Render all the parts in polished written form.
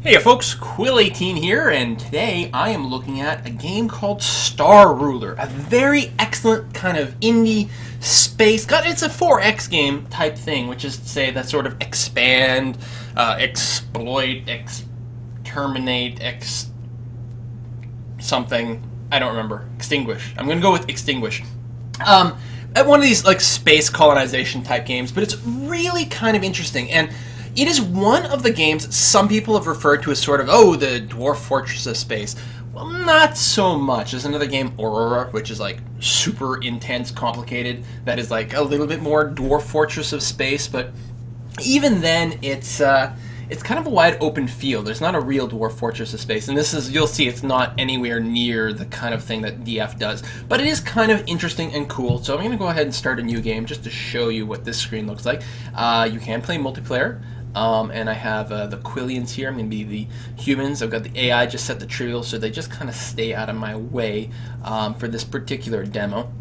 Hey folks, Quill18 here, and today I am looking at a game called Star Ruler, a very excellent kind of indie space. It's a 4X game type thing, which is to say that sort of expand, exploit, exterminate, something. I don't remember. Extinguish. I'm gonna go with extinguish. At one of these like space colonization type games, but it's really kind of interesting and. It is one of the games some people have referred to as sort of, the Dwarf Fortress of Space. Well, not so much. There's another game, Aurora, which is like super intense, complicated, that is like a little bit more Dwarf Fortress of Space, but even then, it's kind of a wide open field. There's not a real Dwarf Fortress of Space, and this is, you'll see, it's not anywhere near the kind of thing that DF does. But it is kind of interesting and cool, so I'm going to go ahead and start a new game just to show you what this screen looks like. You can play multiplayer. And I have the Quillians here. I'm going to be the humans. I've got the AI just set to trivial, so they just kind of stay out of my way for this particular demo.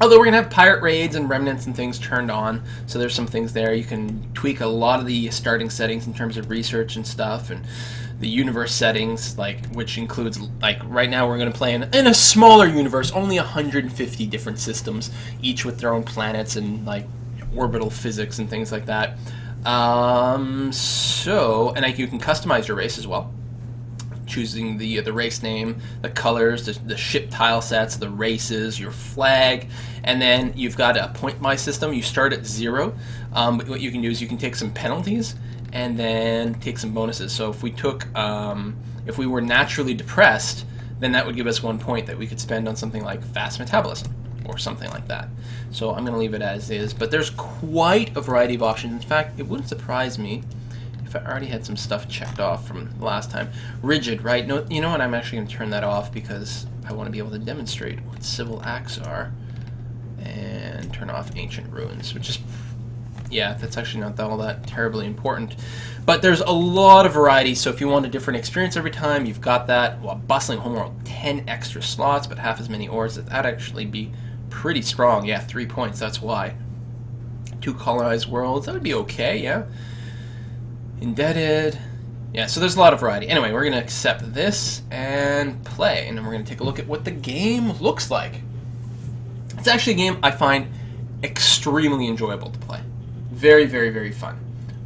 Although we're going to have pirate raids and remnants and things turned on, so there's some things there. You can tweak a lot of the starting settings in terms of research and stuff, and the universe settings, which includes, right now we're going to play in a smaller universe, only 150 different systems, each with their own planets and, orbital physics and things like that. You can customize your race as well, choosing the race name, the colors, the ship tile sets, the races, your flag, and then you've got a point buy system. You start at 0, but what you can do is you can take some penalties and then take some bonuses. So if we took, if we were naturally depressed, then that would give us 1 point that we could spend on something like fast metabolism or something like that. So I'm going to leave it as is, but there's quite a variety of options. In fact, it wouldn't surprise me if I already had some stuff checked off from last time. Rigid, right? No, you know what? I'm actually going to turn that off because I want to be able to demonstrate what civil acts are, and turn off ancient ruins, which is, yeah, that's actually not all that terribly important. But there's a lot of variety, so if you want a different experience every time, you've got that. Well, bustling homeworld, 10 extra slots, but half as many ores. That'd actually be pretty strong. Yeah, 3 points, that's why. 2 colonized worlds, that would be okay, yeah. Indebted. Yeah, so there's a lot of variety. Anyway, we're going to accept this and play, and then we're going to take a look at what the game looks like. It's actually a game I find extremely enjoyable to play. Very, very, very fun.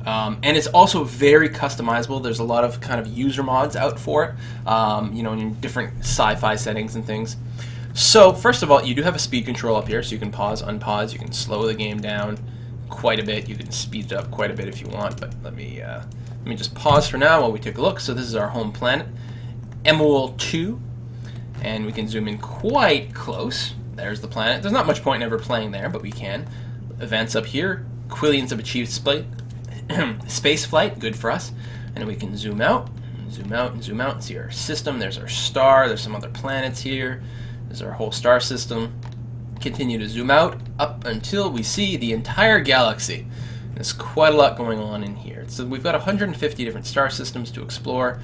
And it's also very customizable. There's a lot of kind of user mods out for it, in different sci-fi settings and things. So, first of all, you do have a speed control up here, so you can pause, unpause, you can slow the game down quite a bit, you can speed it up quite a bit if you want, but let me just pause for now while we take a look. So this is our home planet, Emul 2, and we can zoom in quite close. There's the planet. There's not much point in ever playing there, but we can. Events up here, Quillians have achieved space flight, good for us, and then we can zoom out, and zoom out, and zoom out, and see our system. There's our star, there's some other planets here. This is our whole star system. Continue to zoom out up until we see the entire galaxy. There's quite a lot going on in here. So we've got 150 different star systems to explore.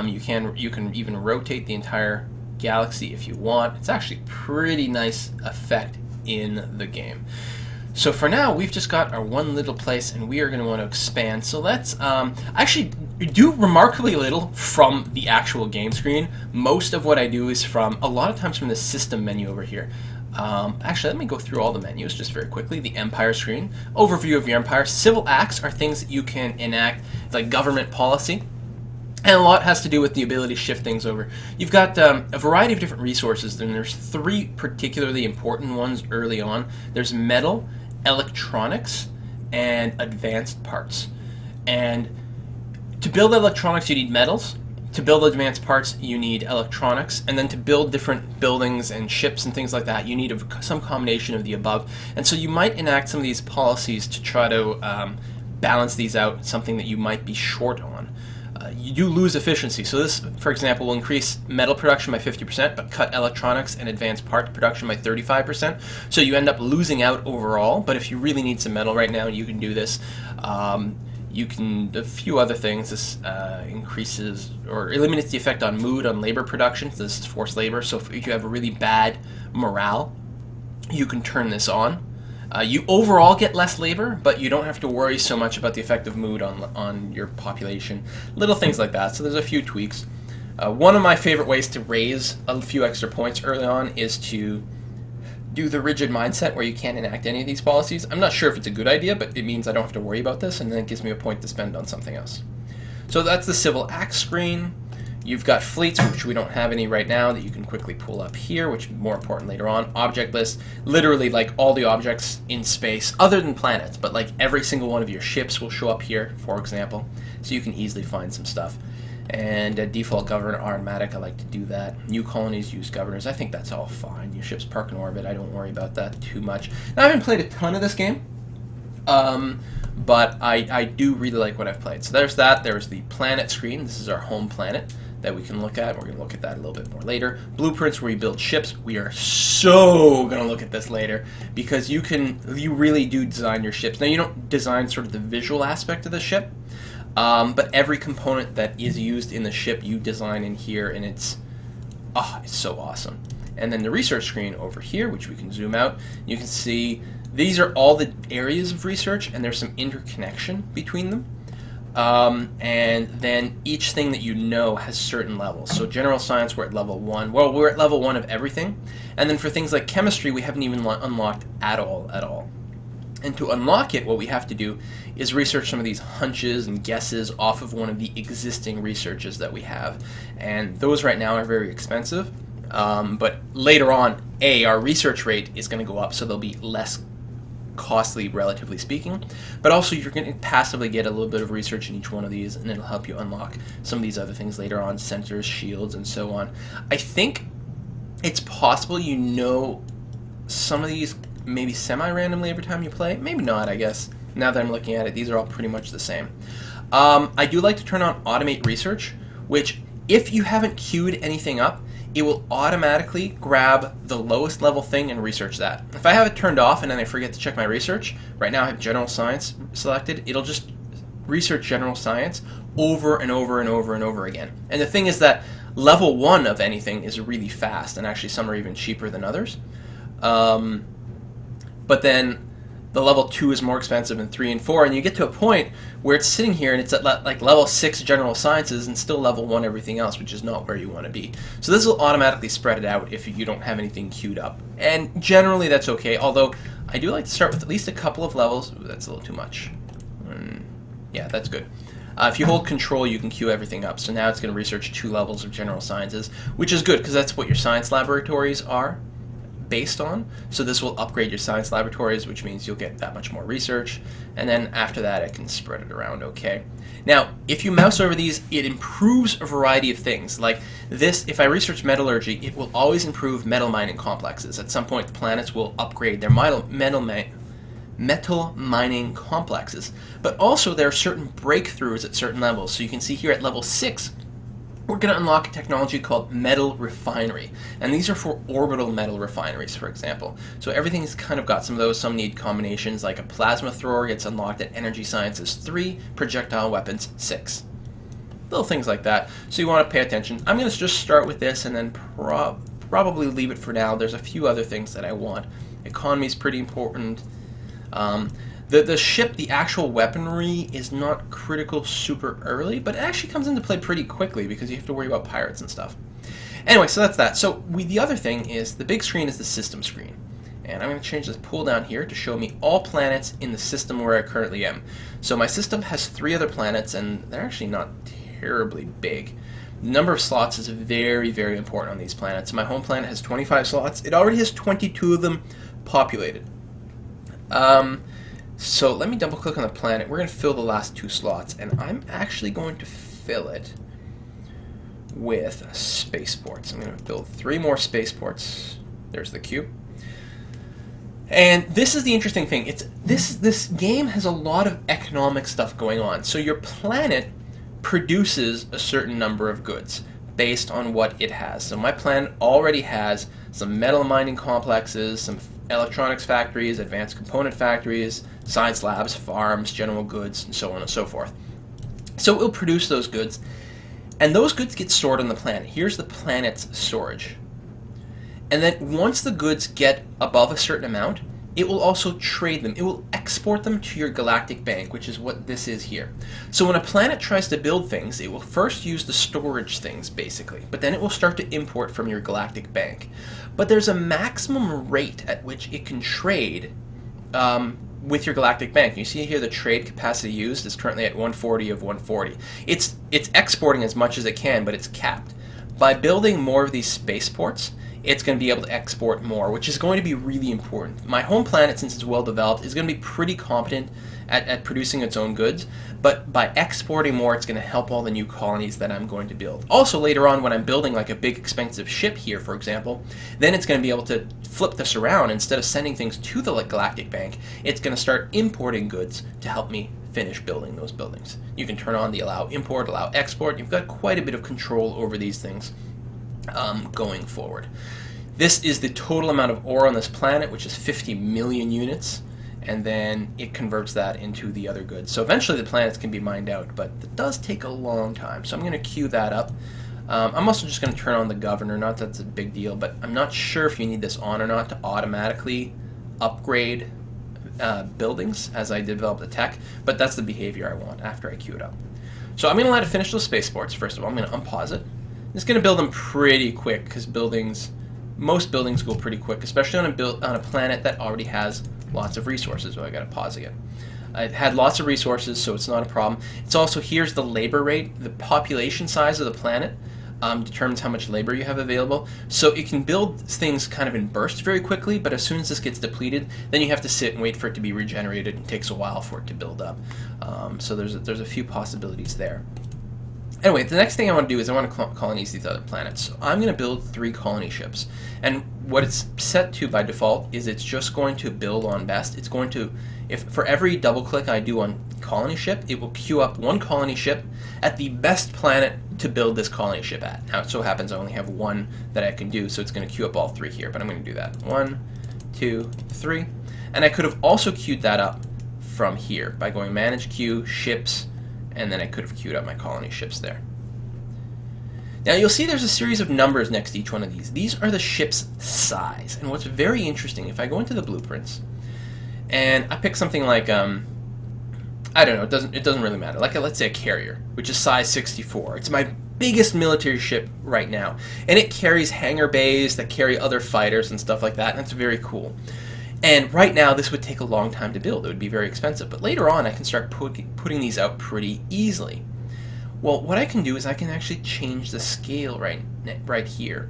You can even rotate the entire galaxy if you want. It's actually pretty nice effect in the game. So for now, we've just got our one little place, and we are going to want to expand. So let's actually do remarkably little from the actual game screen. Most of what I do is a lot of times from the system menu over here. Actually, let me go through all the menus just very quickly. The Empire screen, overview of your empire. Civil acts are things that you can enact, like government policy. And a lot has to do with the ability to shift things over. You've got a variety of different resources, and there's 3 particularly important ones early on. There's metal, electronics, and advanced parts. And to build electronics, you need metals. To build advanced parts, you need electronics. And then to build different buildings and ships and things like that, you need some combination of the above. And so you might enact some of these policies to try to balance these out, something that you might be short on. You do lose efficiency. So this, for example, will increase metal production by 50%, but cut electronics and advanced part production by 35%. So you end up losing out overall. But if you really need some metal right now, you can do this. You can, a few other things. This increases or eliminates the effect on mood, on labor production. So this is forced labor. So if you have a really bad morale, you can turn this on. You overall get less labor, but you don't have to worry so much about the effect of mood on your population. Little things like that. So there's a few tweaks. One of my favorite ways to raise a few extra points early on is to do the rigid mindset where you can't enact any of these policies. I'm not sure if it's a good idea, but it means I don't have to worry about this, and then it gives me a point to spend on something else. So that's the Civil Acts screen. You've got fleets, which we don't have any right now, that you can quickly pull up here, which is more important later on. Object list, literally like all the objects in space, other than planets, but like every single one of your ships will show up here, for example, so you can easily find some stuff. And default governor automatic, I like to do that. New colonies use governors, I think that's all fine. Your ships park in orbit, I don't worry about that too much. Now, I haven't played a ton of this game, but I do really like what I've played. So there's that. There's the planet screen. This is our home planet that we can look at. We're going to look at that a little bit more later. Blueprints where you build ships. We are so going to look at this later because you really do design your ships. Now, you don't design sort of the visual aspect of the ship, but every component that is used in the ship you design in here, and it's so awesome. And then the research screen over here, which we can zoom out, you can see these are all the areas of research, and there's some interconnection between them. And then each thing that you know has certain levels. So general science, we're at level 1. Well, we're at level 1 of everything. And then for things like chemistry, we haven't even unlocked at all. And to unlock it, what we have to do is research some of these hunches and guesses off of one of the existing researches that we have. And those right now are very expensive. But later on, our research rate is going to go up, so there'll be less costly, relatively speaking, but also you're going to passively get a little bit of research in each one of these, and it'll help you unlock some of these other things later on, sensors, shields, and so on. I think it's possible you know some of these maybe semi-randomly every time you play. Maybe not, I guess. Now that I'm looking at it, these are all pretty much the same. I do like to turn on Automate Research, which if you haven't queued anything up, it will automatically grab the lowest level thing and research that. If I have it turned off and then I forget to check my research, right now I have General Science selected, it'll just research General Science over and over and over and over again. And the thing is that level 1 of anything is really fast, and actually some are even cheaper than others. But then the level 2 is more expensive than 3 and 4, and you get to a point where it's sitting here and it's at like level 6 general sciences and still level 1 everything else, which is not where you want to be. So this will automatically spread it out if you don't have anything queued up. And generally that's okay, although I do like to start with at least a couple of levels. Ooh, that's a little too much. Yeah, that's good. If you hold control, you can queue everything up. So now it's going to research 2 levels of general sciences, which is good because that's what your science laboratories are based on. So this will upgrade your science laboratories, which means you'll get that much more research, and then after that it can spread it around okay. Now, if you mouse over these, it improves a variety of things. Like this, if I research metallurgy, it will always improve metal mining complexes. At some point, the planets will upgrade their metal mining complexes. But also there are certain breakthroughs at certain levels. So you can see here at level 6, we're going to unlock a technology called metal refinery. And these are for orbital metal refineries, for example. So everything's kind of got some of those. Some need combinations, like a plasma thrower gets unlocked at Energy Sciences 3, projectile weapons 6. Little things like that. So you want to pay attention. I'm going to just start with this and then probably leave it for now. There's a few other things that I want. Economy is pretty important. The ship, the actual weaponry, is not critical super early, but it actually comes into play pretty quickly because you have to worry about pirates and stuff. Anyway, so that's that. So the other thing is the big screen is the system screen. And I'm going to change this pull down here to show me all planets in the system where I currently am. So my system has 3 other planets, and they're actually not terribly big. The number of slots is very, very important on these planets. My home planet has 25 slots. It already has 22 of them populated. So let me double click on the planet. We're going to fill the last 2 slots, and I'm actually going to fill it with spaceports. I'm going to build 3 more spaceports. There's the cube. And this is the interesting thing. This game has a lot of economic stuff going on. So your planet produces a certain number of goods based on what it has. So my planet already has some metal mining complexes, some electronics factories, advanced component factories, science labs, farms, general goods, and so on and so forth. So it will produce those goods, and those goods get stored on the planet. Here's the planet's storage. And then once the goods get above a certain amount, it will also trade them. It will export them to your galactic bank, which is what this is here. So when a planet tries to build things, it will first use the storage things, basically, but then it will start to import from your galactic bank. But there's a maximum rate at which it can trade with your galactic bank. You see here the trade capacity used is currently at 140 of 140. It's exporting as much as it can, but it's capped. By building more of these spaceports, it's going to be able to export more, which is going to be really important. My home planet, since it's well developed, is going to be pretty competent at producing its own goods, but by exporting more, it's going to help all the new colonies that I'm going to build. Also, later on, when I'm building like a big expensive ship here, for example, then it's going to be able to flip this around. Instead of sending things to the Galactic Bank, it's going to start importing goods to help me finish building those buildings. You can turn on the allow import, allow export. You've got quite a bit of control over these things going forward. This is the total amount of ore on this planet, which is 50 million units, and then it converts that into the other goods. So eventually the planets can be mined out, but it does take a long time. So I'm going to queue that up. I'm also just going to turn on the governor. Not that it's a big deal, but I'm not sure if you need this on or not to automatically upgrade buildings as I develop the tech, but that's the behavior I want after I queue it up. So I'm going to let it finish those spaceports. First of all, I'm going to unpause it. I'm just going to build them pretty quick because most buildings go pretty quick, especially on a planet that already has lots of resources. So I got to pause again. It had lots of resources, so it's not a problem. It's also, here's the labor rate. The population size of the planet determines how much labor you have available. So it can build things kind of in bursts very quickly, but as soon as this gets depleted, then you have to sit and wait for it to be regenerated. It takes a while for it to build up. So there's a few possibilities there. Anyway, the next thing I want to do is I want to colonize these other planets. So I'm going to build 3 colony ships. And what it's set to by default is it's just going to build on best. It's going to, if for every double click I do on colony ship, it will queue up 1 colony ship at the best planet to build this colony ship at. Now it so happens I only have 1 that I can do, so it's going to queue up all 3 here, but I'm going to do that. 1, 2, 3. And I could have also queued that up from here by going manage queue, ships, and then I could have queued up my colony ships there. Now you'll see there's a series of numbers next to each one of these. These are the ship's size. And what's very interesting, if I go into the blueprints and I pick something like, I don't know, it doesn't really matter. Like let's say a carrier, which is size 64. It's my biggest military ship right now. And it carries hangar bays that carry other fighters and stuff like that, and it's very cool. And right now, this would take a long time to build. It would be very expensive. But later on, I can start putting these out pretty easily. Well, what I can do is I can actually change the scale right here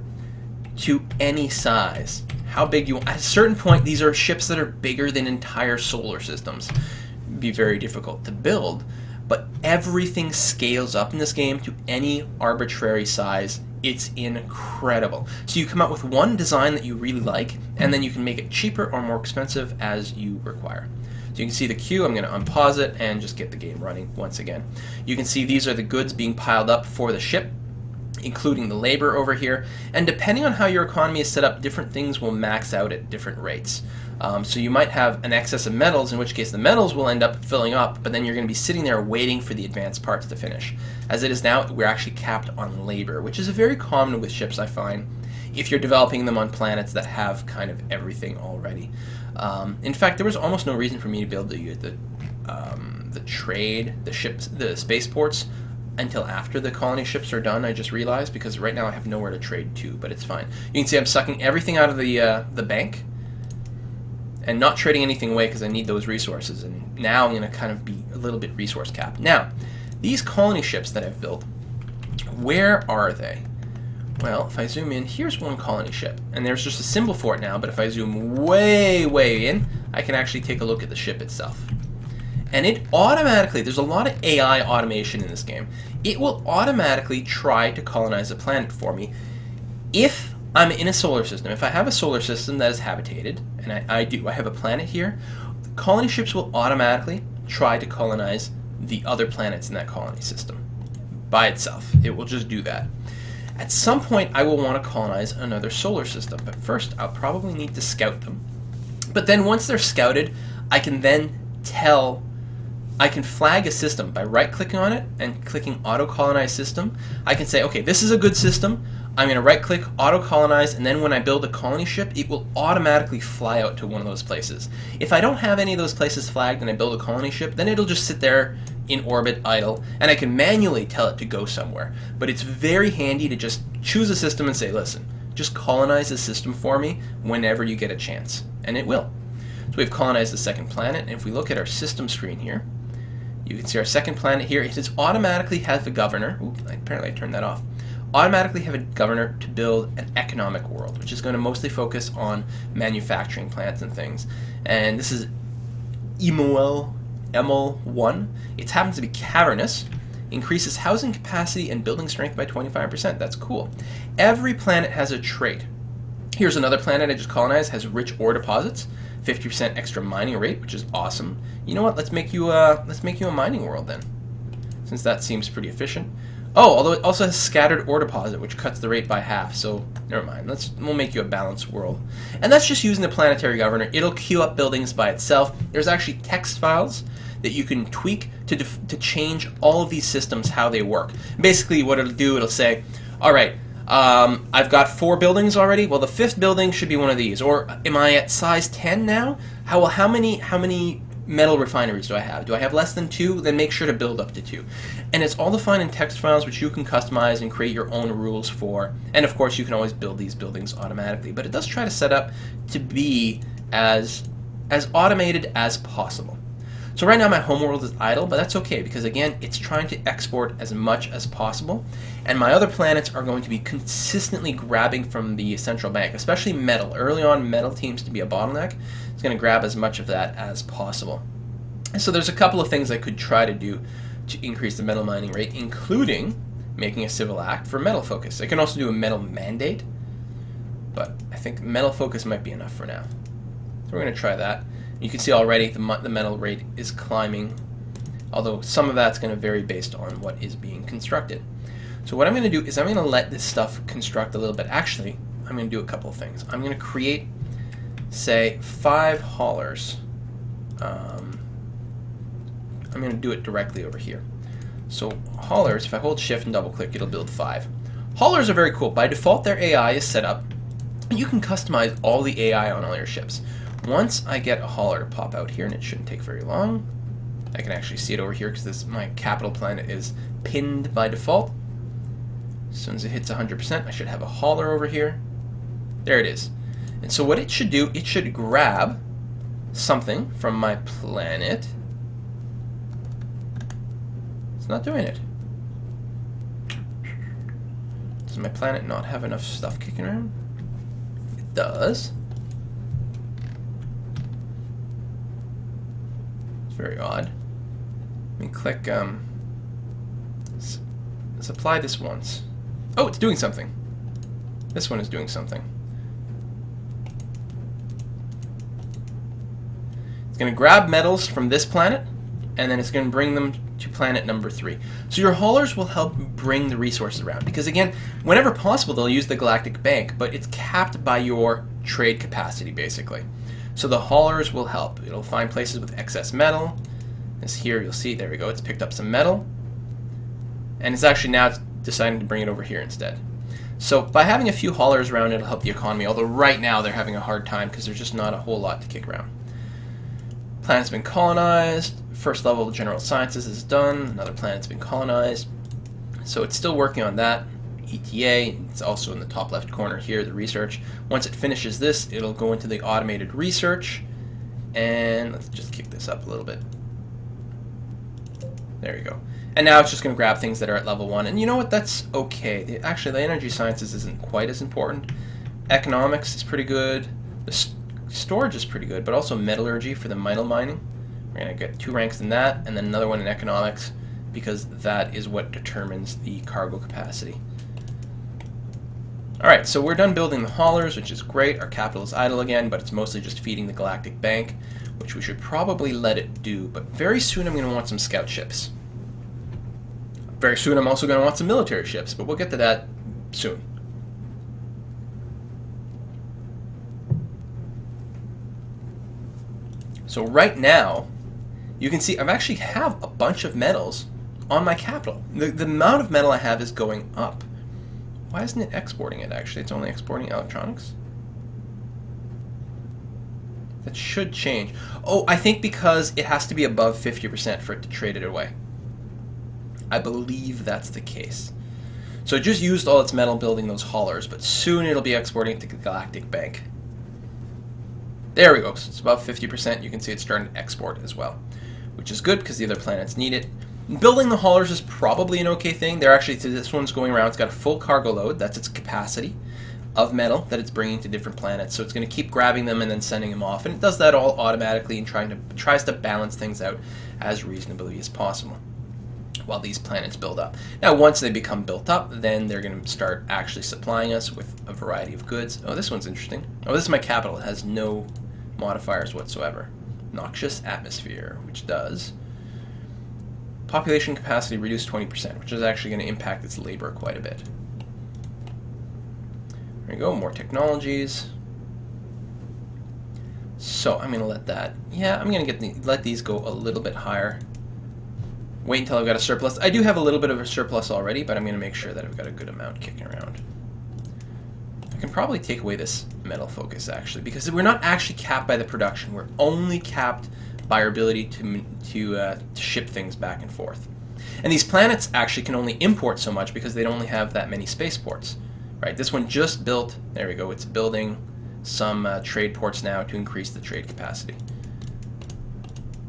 to any size. How big you want. At a certain point, these are ships that are bigger than entire solar systems. It'd be very difficult to build. But everything scales up in this game to any arbitrary size. It's incredible. So you come out with one design that you really like, and then you can make it cheaper or more expensive as you require. So you can see the queue. I'm going to unpause it and just get the game running once again. You can see these are the goods being piled up for the ship, including the labor over here. And depending on how your economy is set up, different things will max out at different rates. So you might have an excess of metals, in which case the metals will end up filling up, but then you're going to be sitting there waiting for the advanced parts to finish. As it is now, we're actually capped on labor, which is very common with ships, I find, if you're developing them on planets that have kind of everything already. In fact, there was almost no reason for me to build the trade, the ships, the spaceports, until after the colony ships are done. I just realized, because right now I have nowhere to trade to, but it's fine. You can see I'm sucking everything out of the bank and not trading anything away because I need those resources, and now I'm going to kind of be a little bit resource capped. Now, these colony ships that I've built, where are they? Well, if I zoom in, here's one colony ship, and there's just a symbol for it now, but if I zoom way, way in, I can actually take a look at the ship itself. And it automatically, there's a lot of AI automation in this game, it will automatically try to colonize a planet for me if I'm in a solar system. If I have a solar system that is habitated, and I do, I have a planet here, colony ships will automatically try to colonize the other planets in that colony system by itself. It will just do that. At some point, I will want to colonize another solar system, but first I'll probably need to scout them. But then once they're scouted, I can then tell I can flag a system by right-clicking on it and clicking Auto-Colonize System. I can say, okay, this is a good system. I'm going to right-click, Auto-Colonize, and then when I build a colony ship, it will automatically fly out to one of those places. If I don't have any of those places flagged and I build a colony ship, then it'll just sit there in orbit, idle, and I can manually tell it to go somewhere. But it's very handy to just choose a system and say, listen, just colonize this system for me whenever you get a chance. And it will. So we've colonized the second planet, and if we look at our system screen here, you can see our second planet here. It has automatically has a governor. Oops, apparently I turned that off. Automatically have a governor to build an economic world, which is going to mostly focus on manufacturing plants and things. And this is Emil-1. It happens to be cavernous. Increases housing capacity and building strength by 25%. That's cool. Every planet has a trait. Here's another planet I just colonized. Has rich ore deposits. 50% extra mining rate, which is awesome. You know what? Let's make you a mining world then, since that seems pretty efficient. Oh, although it also has scattered ore deposit, which cuts the rate by half. So never mind. We'll make you a balanced world, and that's just using the planetary governor. It'll queue up buildings by itself. There's actually text files that you can tweak to change all of these systems how they work. Basically, what it'll do, it'll say, all right. I've got 4 buildings already. Well, the 5th building should be one of these. Or am I at size 10 now? How many metal refineries do I have? Do I have less than 2? Then make sure to build up to 2. And it's all defined in text files, which you can customize and create your own rules for. And of course, you can always build these buildings automatically. But it does try to set up to be as automated as possible. So right now my homeworld is idle, but that's okay because again, it's trying to export as much as possible. And my other planets are going to be consistently grabbing from the central bank, especially metal. Early on, metal seems to be a bottleneck. It's going to grab as much of that as possible. And so there's a couple of things I could try to do to increase the metal mining rate, including making a civil act for metal focus. I can also do a metal mandate, but I think metal focus might be enough for now. So we're going to try that. You can see already the metal rate is climbing, although some of that's going to vary based on what is being constructed. So what I'm going to do is I'm going to let this stuff construct a little bit. Actually, I'm going to do a couple of things. I'm going to create, say, 5 haulers. I'm going to do it directly over here. So haulers, if I hold shift and double click, it'll build 5. Haulers are very cool. By default, their AI is set up. You can customize all the AI on all your ships. Once I get a hauler to pop out here, and it shouldn't take very long, I can actually see it over here because my capital planet is pinned by default. As soon as it hits 100%, I should have a hauler over here. There it is. And so what it should do, it should grab something from my planet. It's not doing it. Does my planet not have enough stuff kicking around? It does. Very odd. Let me click, let's apply this once. Oh, it's doing something. This one is doing something. It's going to grab metals from this planet, and then it's going to bring them to planet number 3. So your haulers will help bring the resources around, because again, whenever possible, they'll use the Galactic Bank, but it's capped by your trade capacity, basically. So the haulers will help. It'll find places with excess metal. As here, you'll see, there we go, it's picked up some metal. And it's actually now deciding to bring it over here instead. So by having a few haulers around, it'll help the economy, although right now they're having a hard time because there's just not a whole lot to kick around. Planet's been colonized. First level of general sciences is done. Another planet's been colonized. So it's still working on that. ETA, it's also in the top left corner here, the research. Once it finishes this, it'll go into the automated research, and let's just kick this up a little bit. There you go. And now it's just going to grab things that are at level 1, and you know what, that's okay. Actually, the energy sciences isn't quite as important. Economics is pretty good. The storage is pretty good, but also metallurgy for the metal mining. We're going to get 2 ranks in that, and then another one in economics, because that is what determines the cargo capacity. Alright, so we're done building the haulers, which is great. Our capital is idle again, but it's mostly just feeding the Galactic Bank, which we should probably let it do. But very soon I'm going to want some scout ships. Very soon I'm also going to want some military ships, but we'll get to that soon. So right now, you can see I've actually have a bunch of metals on my capital. The amount of metal I have is going up. Why isn't it exporting it, actually? It's only exporting electronics? That should change. Oh, I think because it has to be above 50% for it to trade it away. I believe that's the case. So it just used all its metal building those haulers, but soon it'll be exporting it to the Galactic Bank. There we go. So it's above 50%. You can see it's starting to export as well, which is good because the other planets need it. Building the haulers is probably an okay thing. They're actually, this one's going around. It's got a full cargo load. That's its capacity of metal that it's bringing to different planets. So it's going to keep grabbing them and then sending them off. And it does that all automatically and tries to balance things out as reasonably as possible while these planets build up. Now, once they become built up, then they're going to start actually supplying us with a variety of goods. Oh, this one's interesting. Oh, this is my capital. It has no modifiers whatsoever. Noxious atmosphere, which does population capacity reduced 20%, which is actually going to impact its labor quite a bit. There you go, more technologies. So I'm going to let that, I'm going to let these go a little bit higher. Wait until I've got a surplus. I do have a little bit of a surplus already, but I'm going to make sure that I've got a good amount kicking around. I can probably take away this metal focus, actually, because we're not actually capped by the production. We're only capped by our ability to ship things back and forth. And these planets actually can only import so much because they only have that many spaceports. Right? This one just built, there we go, it's building some trade ports now to increase the trade capacity.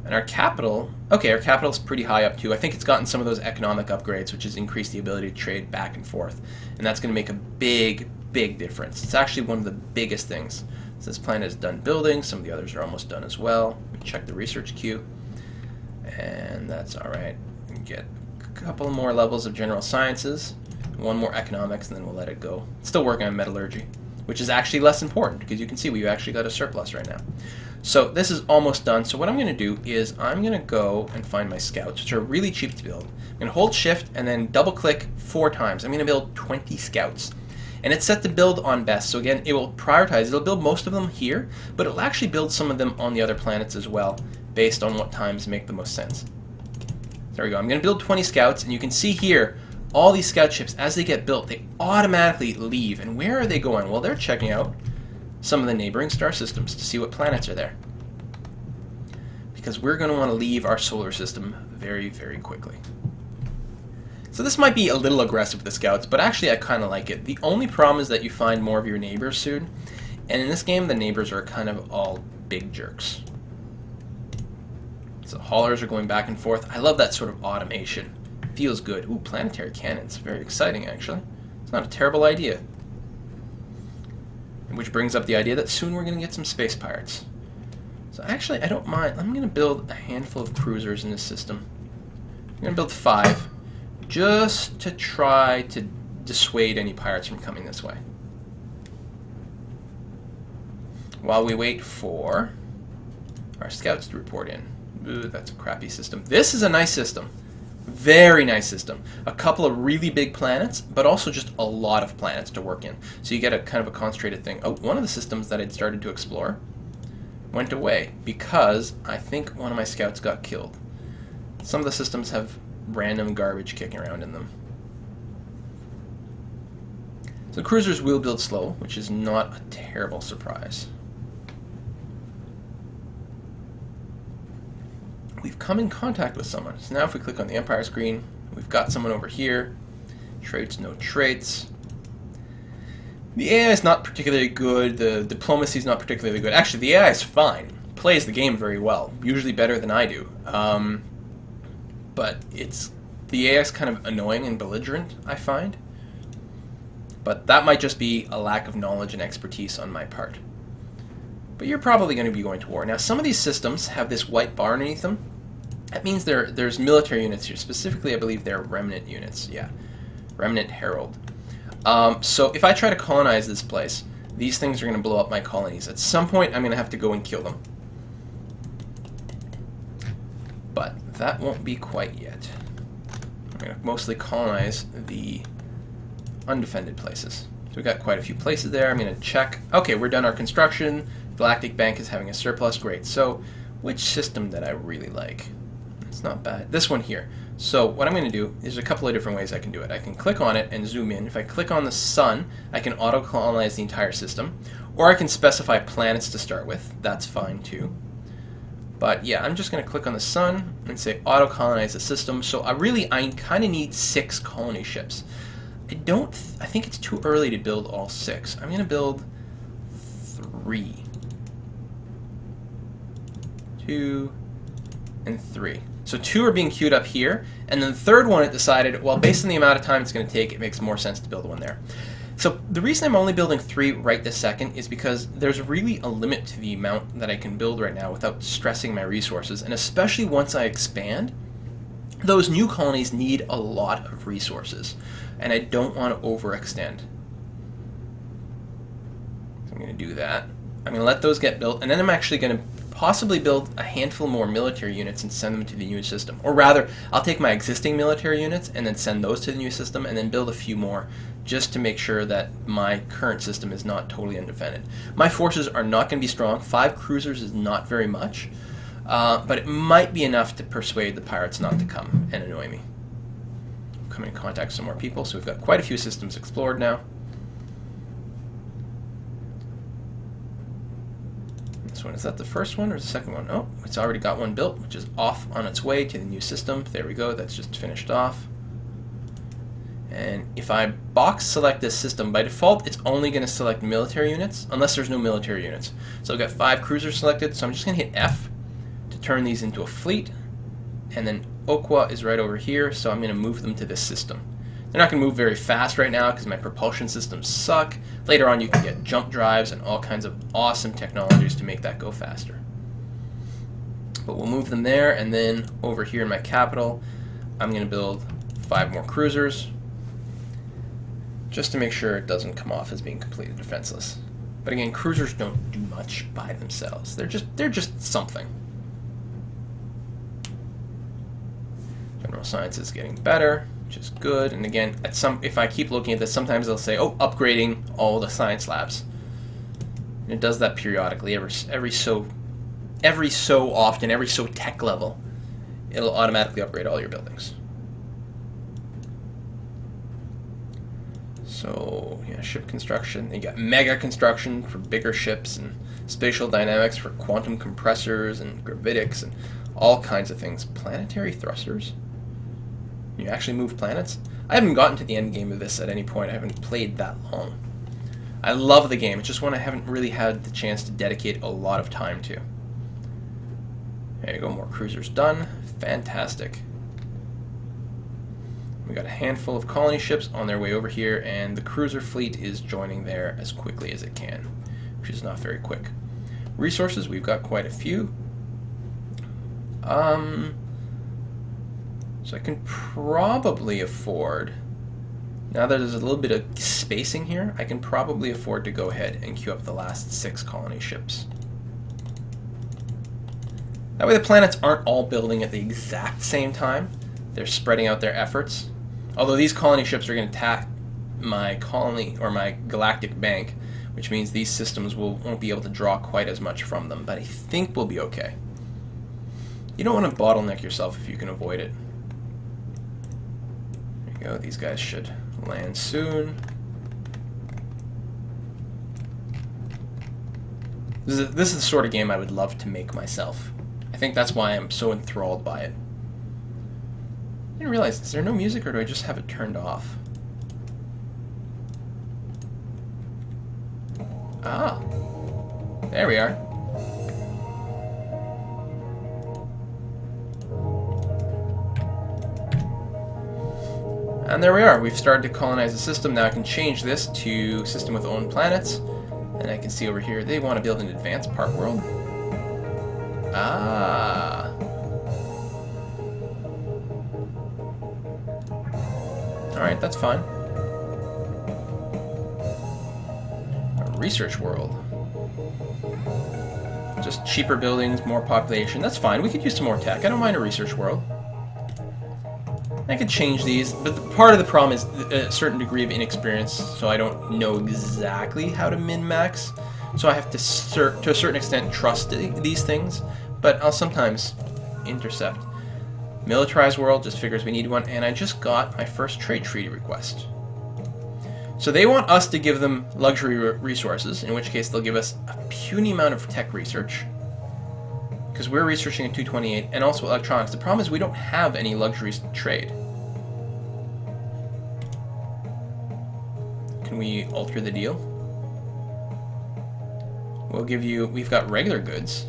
And our capital, okay, our capital's pretty high up too. I think it's gotten some of those economic upgrades, which has increased the ability to trade back and forth. And that's going to make a big, big difference. It's actually one of the biggest things. So this planet is done building. Some of the others are almost done as well. We check the research queue. And that's all right. We can get a couple more levels of general sciences, one more economics, and then we'll let it go. Still working on metallurgy, which is actually less important because you can see we've actually got a surplus right now. So this is almost done. So what I'm going to do is I'm going to go and find my scouts, which are really cheap to build. I'm going to hold shift and then double click 4 times. I'm going to build 20 scouts. And it's set to build on best. So again, it will prioritize. It'll build most of them here, but it'll actually build some of them on the other planets as well, based on what times make the most sense. There we go. I'm going to build 20 scouts, and you can see here, all these scout ships, as they get built, they automatically leave. And where are they going? Well, they're checking out some of the neighboring star systems to see what planets are there. Because we're going to want to leave our solar system very, very quickly. So this might be a little aggressive with the scouts, but actually I kind of like it. The only problem is that you find more of your neighbors soon. And in this game, the neighbors are kind of all big jerks. So haulers are going back and forth. I love that sort of automation. Feels good. Ooh, planetary cannons. Very exciting, actually. It's not a terrible idea. Which brings up the idea that soon we're going to get some space pirates. So actually, I don't mind. I'm going to build a handful of cruisers in this system. I'm going to build 5. Just to try to dissuade any pirates from coming this way. While we wait for our scouts to report in. Ooh, that's a crappy system. This is a nice system. Very nice system. A couple of really big planets, but also just a lot of planets to work in. So you get a kind of a concentrated thing. Oh, one of the systems that I'd started to explore went away because I think one of my scouts got killed. Some of the systems have random garbage kicking around in them. So cruisers will build slow, which is not a terrible surprise. We've come in contact with someone. So now if we click on the Empire screen, we've got someone over here. Traits, no traits. The AI is not particularly good. The diplomacy is not particularly good. Actually, the AI is fine. Plays the game very well. Usually better than I do. But the AI is kind of annoying and belligerent, I find. But that might just be a lack of knowledge and expertise on my part. But you're probably going to be going to war. Now, some of these systems have this white bar underneath them. That means there's military units here. Specifically, I believe they're remnant units. Yeah, Remnant Herald. So if I try to colonize this place, these things are going to blow up my colonies. At some point, I'm going to have to go and kill them. But that won't be quite yet. I'm going to mostly colonize the undefended places. So we've got quite a few places there. I'm going to check. Okay, we're done our construction. Galactic Bank is having a surplus. Great. So which system did I really like? It's not bad. This one here. So what I'm going to do, there's a couple of different ways I can do it. I can click on it and zoom in. If I click on the sun, I can auto-colonize the entire system. Or I can specify planets to start with. That's fine too. But yeah, I'm just going to click on the sun and say auto-colonize the system. So I kind of need 6 colony ships. I think it's too early to build all 6. I'm going to build 3. 2 and 3. So 2 are being queued up here, and then the third one it decided, well, based on the amount of time it's going to take, it makes more sense to build one there. So the reason I'm only building 3 right this second is because there's really a limit to the amount that I can build right now without stressing my resources, and especially once I expand, those new colonies need a lot of resources, and I don't want to overextend. So I'm going to do that. I'm going to let those get built, and then I'm actually going to possibly build a handful more military units and send them to the new system. Or rather, I'll take my existing military units and then send those to the new system and then build a few more just to make sure that my current system is not totally undefended. My forces are not going to be strong. 5 cruisers is not very much, but it might be enough to persuade the pirates not to come and annoy me. I'm coming in contact with some more people, so we've got quite a few systems explored now. One. Is that the first one or the second one? Oh, it's already got one built, which is off on its way to the new system. There we go. That's just finished off. And if I box select this system, by default, it's only going to select military units, unless there's no military units. So I've got 5 cruisers selected, so I'm just going to hit F to turn these into a fleet. And then Okwa is right over here, so I'm going to move them to this system. They're not going to move very fast right now because my propulsion systems suck. Later on you can get jump drives and all kinds of awesome technologies to make that go faster. But we'll move them there, and then over here in my capital I'm going to build 5 more cruisers just to make sure it doesn't come off as being completely defenseless. But again, cruisers don't do much by themselves. They're just something. General science is getting better, which is good. And again, if I keep looking at this, sometimes they'll say, oh, upgrading all the science labs. And it does that periodically, every so often, every so tech level, it'll automatically upgrade all your buildings. So yeah, ship construction. You got mega construction for bigger ships, and spatial dynamics for quantum compressors and gravitics and all kinds of things. Planetary thrusters. You actually move planets? I haven't gotten to the end game of this at any point. I haven't played that long. I love the game. It's just one I haven't really had the chance to dedicate a lot of time to. There you go, more cruisers done. Fantastic. We got a handful of colony ships on their way over here, and the cruiser fleet is joining there as quickly as it can, which is not very quick. Resources, we've got quite a few. So I can probably afford, now that there's a little bit of spacing here, I can probably afford to go ahead and queue up the last 6 colony ships. That way the planets aren't all building at the exact same time. They're spreading out their efforts. Although these colony ships are going to attack my colony, or my galactic bank, which means these systems won't be able to draw quite as much from them, but I think we'll be okay. You don't want to bottleneck yourself if you can avoid it. There you go, these guys should land soon. This is the sort of game I would love to make myself. I think that's why I'm so enthralled by it. I didn't realize, is there no music, or do I just have it turned off? Ah, there we are. And there we are. We've started to colonize the system. Now I can change this to system with own planets. And I can see over here, they want to build an advanced park world. Ah. Alright, that's fine. A research world. Just cheaper buildings, more population. That's fine. We could use some more tech. I don't mind a research world. I could change these, but part of the problem is a certain degree of inexperience, so I don't know exactly how to min-max. So I have to a certain extent, trust these things, but I'll sometimes intercept. Militarized world, just figures we need one, and I just got my first trade treaty request. So they want us to give them luxury resources, in which case they'll give us a puny amount of tech research, because we're researching at 228, and also electronics. The problem is we don't have any luxuries to trade. Can we alter the deal? We'll give you... We've got regular goods.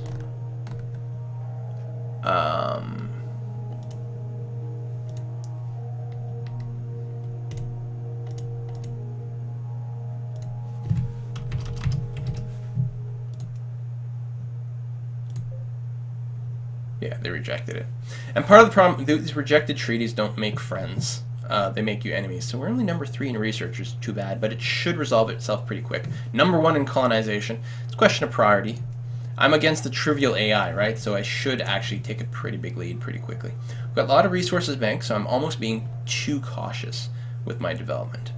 Yeah, they rejected it. And part of the problem, these rejected treaties don't make friends. They make you enemies. So we're only number 3 in research, which is too bad, but it should resolve itself pretty quick. Number 1 in colonization. It's a question of priority. I'm against the trivial AI, right? So I should actually take a pretty big lead pretty quickly. We've got a lot of resources banked, so I'm almost being too cautious with my development.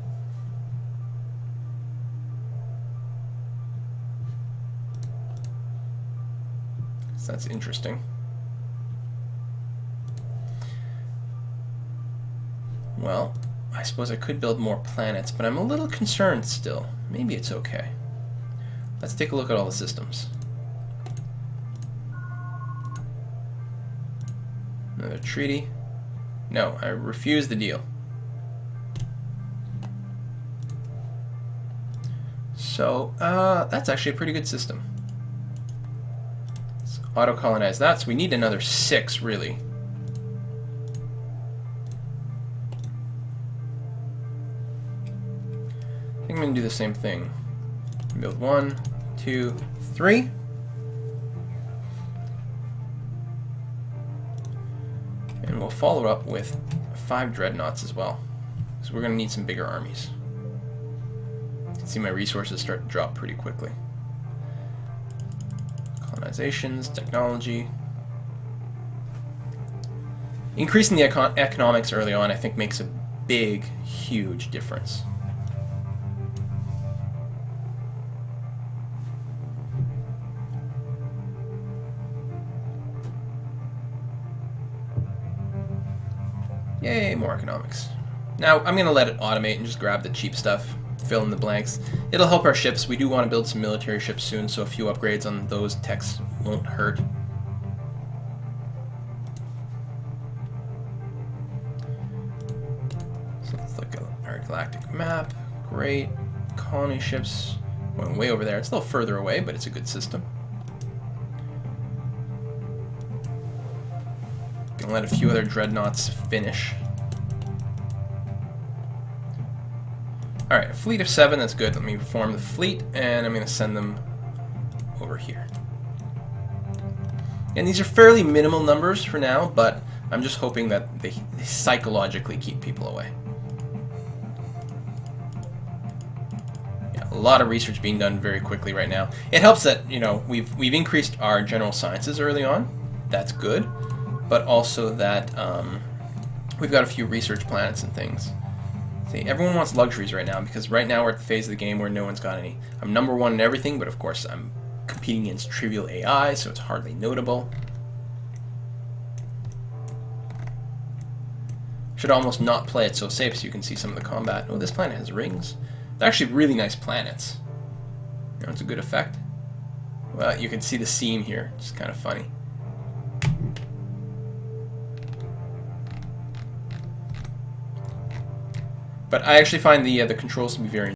So that's interesting. Well, I suppose I could build more planets, but I'm a little concerned still. Maybe it's okay. Let's take a look at all the systems. Another treaty. No, I refuse the deal. So, that's actually a pretty good system. Let's auto-colonize that, so we need another 6, really. I think I'm going to do the same thing. Build 1, 2, 3. And we'll follow up with 5 dreadnoughts as well. So we're going to need some bigger armies. You can see my resources start to drop pretty quickly. Colonizations, technology. Increasing the economics early on, I think, makes a big, huge difference. Yay, more economics. Now, I'm going to let it automate and just grab the cheap stuff, fill in the blanks. It'll help our ships. We do want to build some military ships soon, so a few upgrades on those techs won't hurt. So let's look at our Galactic Map. Great. Colony ships going way over there. It's a little further away, but it's a good system. Gonna let a few other dreadnoughts finish. Alright, a fleet of 7, that's good. Let me form the fleet, and I'm going to send them over here. And these are fairly minimal numbers for now, but I'm just hoping that they psychologically keep people away. Yeah, a lot of research being done very quickly right now. It helps that, you know, we've increased our general sciences early on. That's good. But also that we've got a few research planets and things. See, everyone wants luxuries right now, because right now we're at the phase of the game where no one's got any. I'm number 1 in everything, but of course I'm competing against trivial AI, so it's hardly notable. Should almost not play it so safe so you can see some of the combat. Oh, this planet has rings. They're actually really nice planets. You know, it's a good effect. Well, you can see the seam here. It's kind of funny. But I actually find the controls to be very